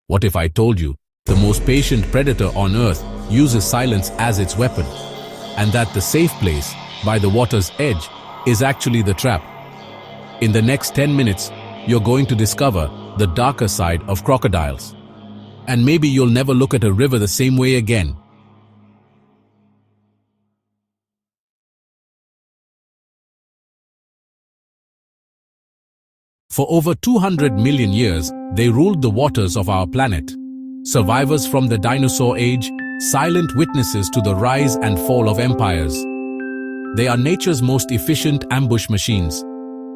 What if I told you the most patient predator on Earth uses silence as its weapon, and that the safe place by the water's edge is actually the trap? In the next 10 minutes, you're going to discover the darker side of crocodiles. And maybe you'll never look at a river the same way again. For over 200 million years, they ruled the waters of our planet. Survivors from the dinosaur age, silent witnesses to the rise and fall of empires. They are nature's most efficient ambush machines.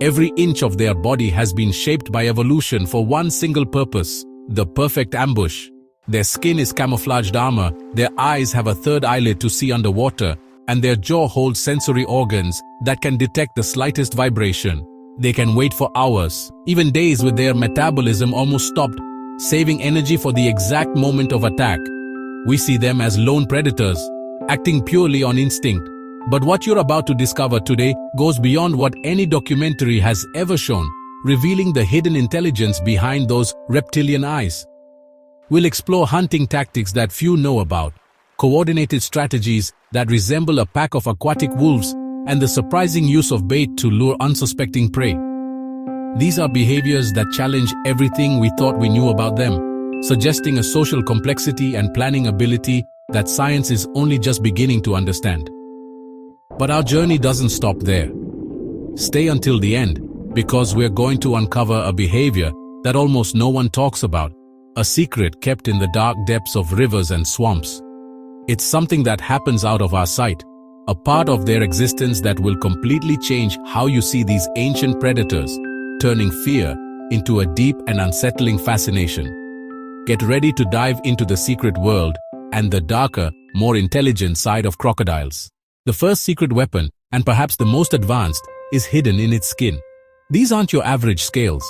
Every inch of their body has been shaped by evolution for one single purpose: the perfect ambush. Their skin is camouflaged armor, their eyes have a third eyelid to see underwater, and their jaw holds sensory organs that can detect the slightest vibration. They can wait for hours, even days, with their metabolism almost stopped, saving energy for the exact moment of attack. We see them as lone predators, acting purely on instinct. But what you're about to discover today goes beyond what any documentary has ever shown, revealing the hidden intelligence behind those reptilian eyes. We'll explore hunting tactics that few know about, coordinated strategies that resemble a pack of aquatic wolves, and the surprising use of bait to lure unsuspecting prey. These are behaviors that challenge everything we thought we knew about them, suggesting a social complexity and planning ability that science is only just beginning to understand. But our journey doesn't stop there. Stay until the end, because we're going to uncover a behavior that almost no one talks about, a secret kept in the dark depths of rivers and swamps. It's something that happens out of our sight, a part of their existence that will completely change how you see these ancient predators, turning fear into a deep and unsettling fascination. Get ready to dive into the secret world and the darker, more intelligent side of crocodiles. The first secret weapon, and perhaps the most advanced, is hidden in its skin. These aren't your average scales.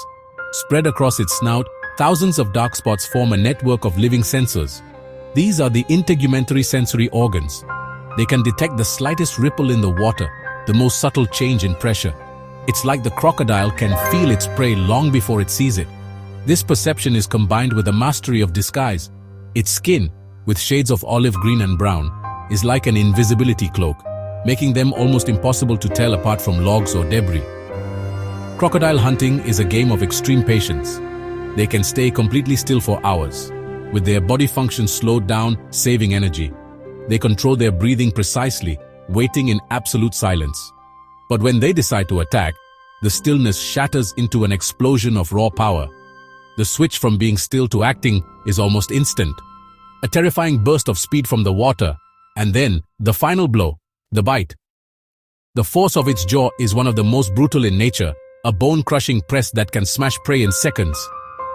Spread across its snout, thousands of dark spots form a network of living sensors. These are the integumentary sensory organs. They can detect the slightest ripple in the water, the most subtle change in pressure. It's like the crocodile can feel its prey long before it sees it. This perception is combined with a mastery of disguise. Its skin, with shades of olive green and brown, is like an invisibility cloak, making them almost impossible to tell apart from logs or debris. Crocodile hunting is a game of extreme patience. They can stay completely still for hours, with their body functions slowed down, saving energy. They control their breathing precisely, waiting in absolute silence. But when they decide to attack, the stillness shatters into an explosion of raw power. The switch from being still to acting is almost instant. A terrifying burst of speed from the water, and then the final blow, the bite. The force of its jaw is one of the most brutal in nature, a bone-crushing press that can smash prey in seconds.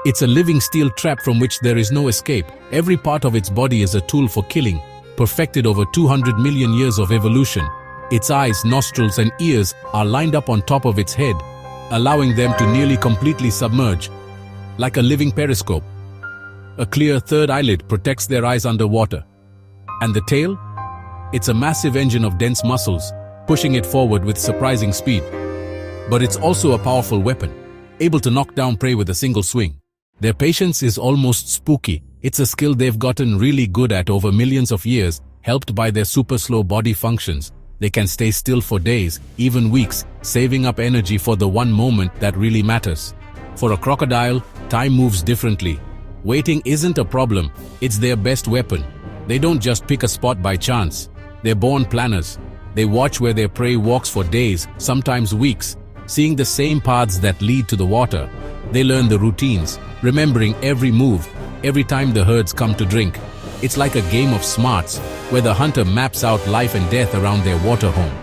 It's a living steel trap from which there is no escape. Every part of its body is a tool for killing, perfected over 200 million years of evolution. Its eyes, nostrils, and ears are lined up on top of its head, allowing them to nearly completely submerge, like a living periscope. A clear third eyelid protects their eyes underwater. And the tail? It's a massive engine of dense muscles, pushing it forward with surprising speed. But it's also a powerful weapon, able to knock down prey with a single swing. Their patience is almost spooky. It's a skill they've gotten really good at over millions of years, helped by their super slow body functions. They can stay still for days, even weeks, saving up energy for the one moment that really matters. For a crocodile, time moves differently. Waiting isn't a problem, it's their best weapon. They don't just pick a spot by chance. They're born planners. They watch where their prey walks for days, sometimes weeks, seeing the same paths that lead to the water. They learn the routines, remembering every move, every time the herds come to drink. It's like a game of smarts, where the hunter maps out life and death around their water home.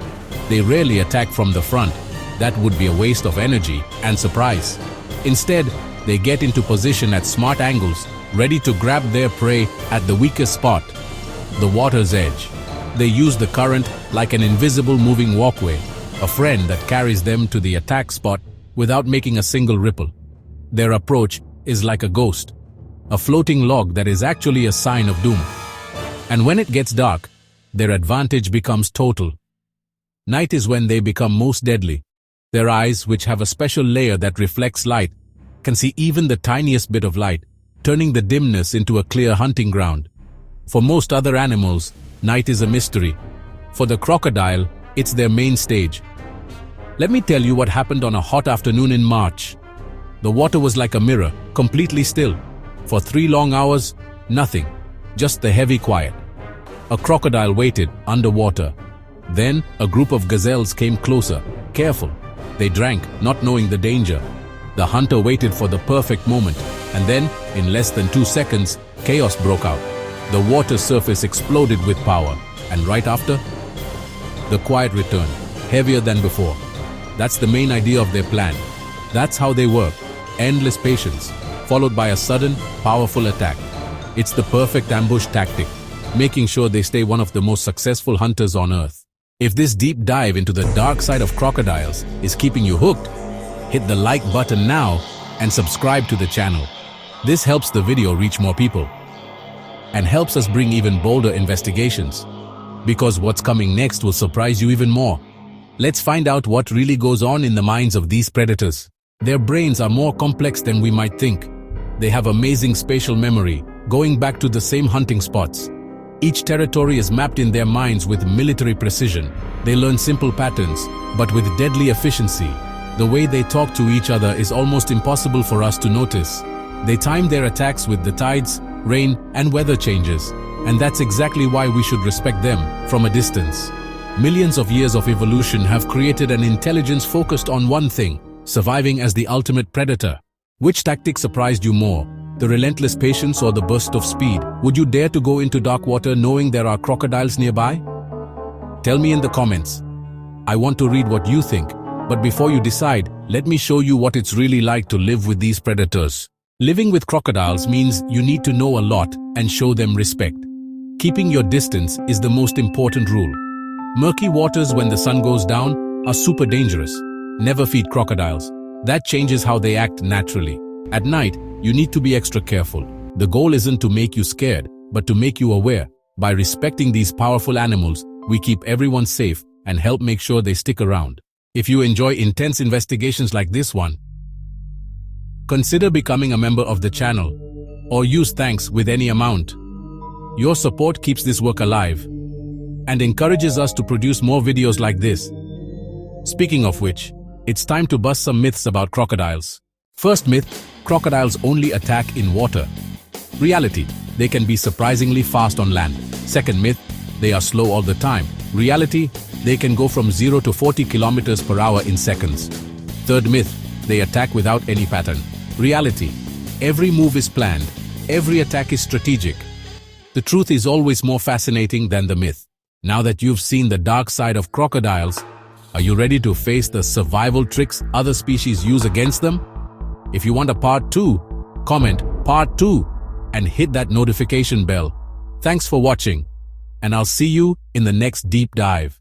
They rarely attack from the front. That would be a waste of energy and surprise. Instead, they get into position at smart angles, ready to grab their prey at the weakest spot, the water's edge. They use the current like an invisible moving walkway, a friend that carries them to the attack spot without making a single ripple. Their approach is like a ghost, a floating log that is actually a sign of doom. And when it gets dark, their advantage becomes total. Night is when they become most deadly. Their eyes, which have a special layer that reflects light, can see even the tiniest bit of light, turning the dimness into a clear hunting ground. For most other animals, night is a mystery. For the crocodile, it's their main stage. Let me tell you what happened on a hot afternoon in March. The water was like a mirror, completely still. For 3 long hours, nothing, just the heavy quiet. A crocodile waited underwater. Then, a group of gazelles came closer, careful. They drank, not knowing the danger. The hunter waited for the perfect moment, and then, in less than 2 seconds, chaos broke out. The water surface exploded with power, and right after, the quiet returned, heavier than before. That's the main idea of their plan. That's how they work. Endless patience, followed by a sudden, powerful attack. It's the perfect ambush tactic, making sure they stay one of the most successful hunters on Earth. If this deep dive into the dark side of crocodiles is keeping you hooked, hit the like button now and subscribe to the channel. This helps the video reach more people and helps us bring even bolder investigations. Because what's coming next will surprise you even more. Let's find out what really goes on in the minds of these predators. Their brains are more complex than we might think. They have amazing spatial memory, going back to the same hunting spots. Each territory is mapped in their minds with military precision. They learn simple patterns, but with deadly efficiency. The way they talk to each other is almost impossible for us to notice. They time their attacks with the tides, rain, and weather changes. And that's exactly why we should respect them from a distance. Millions of years of evolution have created an intelligence focused on one thing: surviving as the ultimate predator. Which tactic surprised you more? The relentless patience or the burst of speed? Would you dare to go into dark water knowing there are crocodiles nearby? Tell me in the comments. I want to read what you think. But before you decide, let me show you what it's really like to live with these predators. Living with crocodiles means you need to know a lot and show them respect. Keeping your distance is the most important rule. Murky waters when the sun goes down are super dangerous. Never feed crocodiles. That changes how they act naturally. At night, you need to be extra careful. The goal isn't to make you scared, but to make you aware. By respecting these powerful animals, we keep everyone safe and help make sure they stick around. If you enjoy intense investigations like this one, consider becoming a member of the channel or use thanks with any amount. Your support keeps this work alive and encourages us to produce more videos like this. Speaking of which, it's time to bust some myths about crocodiles. First myth: crocodiles only attack in water. Reality: they can be surprisingly fast on land. Second myth: they are slow all the time. Reality: they can go from 0 to 40 kilometers per hour in seconds. Third myth: they attack without any pattern. Reality: every move is planned. Every attack is strategic. The truth is always more fascinating than the myth. Now that you've seen the dark side of crocodiles, are you ready to face the survival tricks other species use against them? If you want a part 2, comment part 2 and hit that notification bell. Thanks for watching, and I'll see you in the next deep dive.